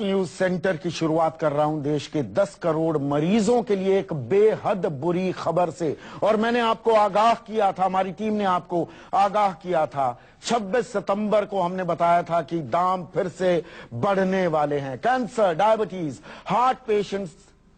National news centre की शुरुआत कर रहा हूं देश के 10 करोड़ मरीजों के लिए एक बेहद बुरी खबर से। और मैंने आपको आगाह किया था, हमारी टीम ने आपको आगाह किया था, 26 सितंबर को हमने बताया था कि दाम फिर से बढ़ने वाले हैं। कैंसर, डायबिटीज, हार्ट पेशेंट्स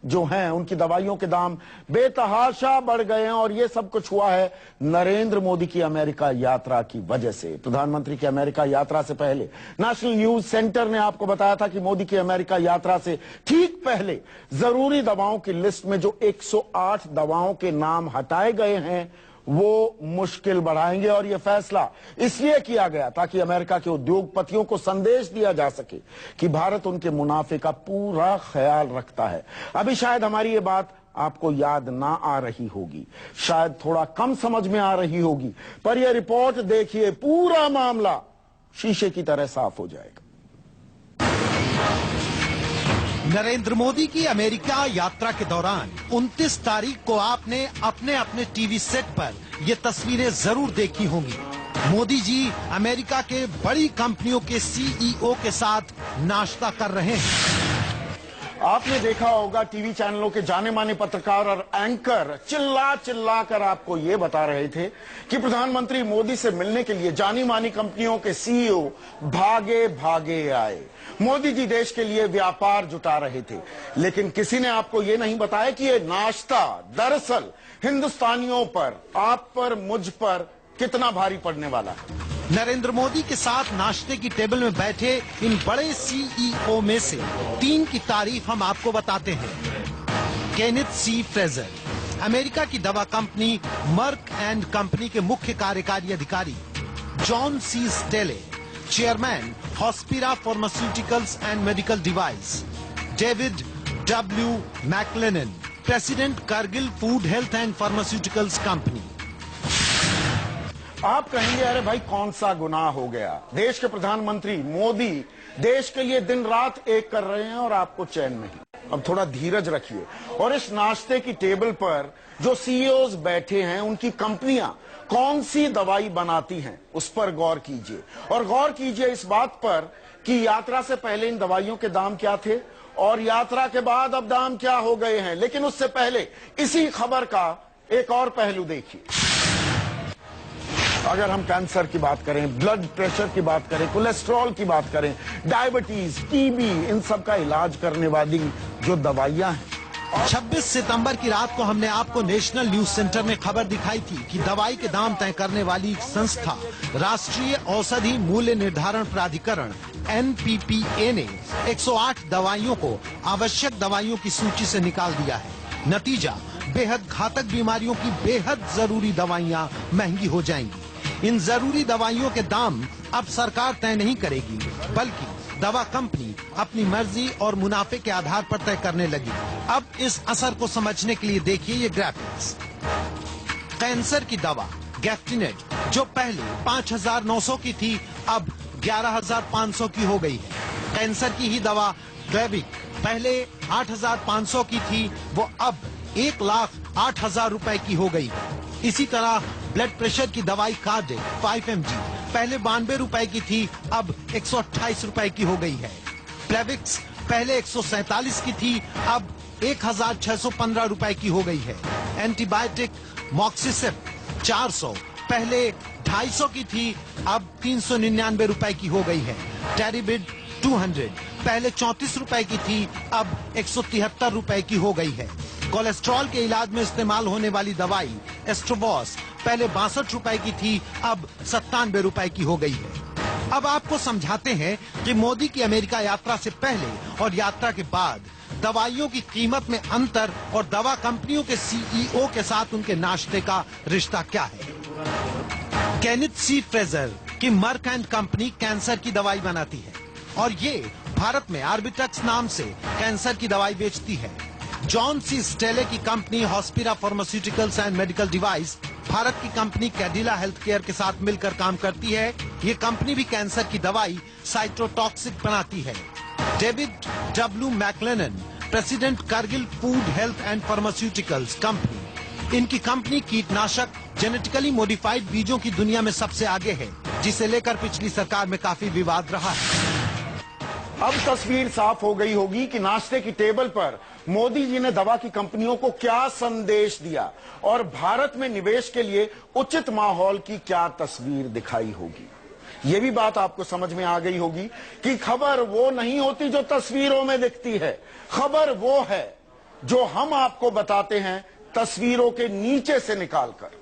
जो हैं उनकी दवाइयों के दाम बेतहाशा बढ़ गए हैं। और ये सब कुछ हुआ है नरेंद्र मोदी की अमेरिका यात्रा की वजह से। प्रधानमंत्री की अमेरिका यात्रा से पहले नेशनल न्यूज सेंटर ने आपको बताया था कि मोदी की अमेरिका यात्रा से ठीक पहले जरूरी दवाओं की लिस्ट में जो 108 दवाओं के नाम हटाए गए हैं वो मुश्किल बढ़ाएंगे। और यह फैसला इसलिए किया गया ताकि अमेरिका के उद्योगपतियों को संदेश दिया जा सके कि भारत उनके मुनाफे का पूरा ख्याल रखता है। अभी शायद हमारी ये बात आपको याद ना आ रही होगी, शायद थोड़ा कम समझ में आ रही होगी, पर यह रिपोर्ट देखिए, पूरा मामला शीशे की तरह साफ हो जाएगा। नरेंद्र मोदी की अमेरिका यात्रा के दौरान 29 तारीख को आपने अपने अपने टीवी सेट पर ये तस्वीरें जरूर देखी होंगी। मोदी जी अमेरिका के बड़ी कंपनियों के सीईओ के साथ नाश्ता कर रहे हैं। आपने देखा होगा टीवी चैनलों के जाने माने पत्रकार और एंकर चिल्ला चिल्ला कर आपको ये बता रहे थे कि प्रधानमंत्री मोदी से मिलने के लिए जानी मानी कंपनियों के सीईओ भागे भागे आए। मोदी जी देश के लिए व्यापार जुटा रहे थे, लेकिन किसी ने आपको ये नहीं बताया कि ये नाश्ता दरअसल हिंदुस्तानियों पर, आप पर, मुझ पर कितना भारी पड़ने वाला है। नरेंद्र मोदी के साथ नाश्ते की टेबल में बैठे इन बड़े सीईओ में से 3 की तारीफ हम आपको बताते हैं। केनेथ सी फ्रेजर, अमेरिका की दवा कंपनी मर्क एंड कंपनी के मुख्य कार्यकारी अधिकारी। John C Staley, chairman Hospira pharmaceuticals and medical device. David W MacLennan, president Cargill food health and pharmaceuticals company. आप कहेंगे अरे भाई कौन सा गुनाह हो गया, देश के प्रधानमंत्री मोदी देश के लिए दिन रात एक कर रहे हैं और आपको चैन नहीं। अब थोड़ा धीरज रखिए और इस नाश्ते की टेबल पर जो सीईओज बैठे हैं उनकी कंपनियां कौन सी दवाई बनाती हैं उस पर गौर कीजिए। और गौर कीजिए इस बात पर कि यात्रा से पहले इन दवाइयों के दाम क्या थे और यात्रा के बाद अब दाम क्या हो गए हैं। लेकिन उससे पहले इसी खबर का एक और पहलू देखिए। अगर हम कैंसर की बात करें, ब्लड प्रेशर की बात करें, कोलेस्ट्रॉल की बात करें, डायबिटीज, टीबी, इन सब का इलाज करने वाली जो दवाइयां हैं। 26 सितंबर की रात को हमने आपको नेशनल न्यूज सेंटर में खबर दिखाई थी कि दवाई के दाम तय करने वाली संस्था राष्ट्रीय औषधि मूल्य निर्धारण प्राधिकरण NPPA ने 108 दवाइयों को आवश्यक दवाइयों की सूची से निकाल दिया है। नतीजा, बेहद घातक बीमारियों की बेहद जरूरी दवाइयां महंगी हो जाएंगी। इन जरूरी दवाइयों के दाम अब सरकार तय नहीं करेगी, बल्कि दवा कंपनी अपनी मर्जी और मुनाफे के आधार पर तय करने लगी। अब इस असर को समझने के लिए देखिए ये ग्राफिक्स। कैंसर की दवा गेफ्टिनेट जो पहले 5,900 की थी अब 11,500 की हो गई है। कैंसर की ही दवा ग्लेविक पहले 8,500 की थी, वो अब 1,08,000 रुपए की हो गई है। इसी तरह ब्लड प्रेशर की दवाई कार्डिक 5 mg पहले 92 रुपए की थी, अब 128 रुपए की हो गई है। प्लेविक्स पहले 147 की थी, अब 1,615 रुपए की हो गई है। एंटीबायोटिक मॉक्सिसिप 400 पहले 250 की थी, अब 399 रुपए की हो गई है। टेरिबिड 200 पहले 34 रुपए की थी, अब 173 रुपए की हो गई है। कोलेस्ट्रॉल के इलाज में इस्तेमाल होने वाली दवाई एस्ट्रोबॉस पहले 62 रुपए की थी, अब 97 रुपए की हो गई है। अब आपको समझाते हैं कि मोदी की अमेरिका यात्रा से पहले और यात्रा के बाद दवाइयों की कीमत में अंतर और दवा कंपनियों के सीईओ के साथ उनके नाश्ते का रिश्ता क्या है। केनेथ सी फ्रेजर की मर्क एंड कंपनी कैंसर की दवाई बनाती है और ये भारत में आर्बिटक्स नाम से कैंसर की दवाई बेचती है। जॉन सी स्टेले की company Hospira pharmaceuticals and medical device Bharat की कंपनी कैडिला हेल्थ केयर के साथ मिलकर काम करती है। ये कंपनी भी कैंसर की दवाई साइटोटॉक्सिक बनाती है। David W MacLennan, president Cargill food health and pharmaceuticals company, इनकी कंपनी कीटनाशक जेनेटिकली मॉडिफाइड बीजों की दुनिया में सबसे आगे है, जिसे लेकर पिछली सरकार में काफी विवाद रहा है। अब तस्वीर साफ हो गई होगी कि नाश्ते की टेबल पर मोदी जी ने दवा की कंपनियों को क्या संदेश दिया और भारत में निवेश के लिए उचित माहौल की क्या तस्वीर दिखाई होगी। यह भी बात आपको समझ में आ गई होगी कि खबर वो नहीं होती जो तस्वीरों में दिखती है, खबर वो है जो हम आपको बताते हैं तस्वीरों के नीचे से निकालकर।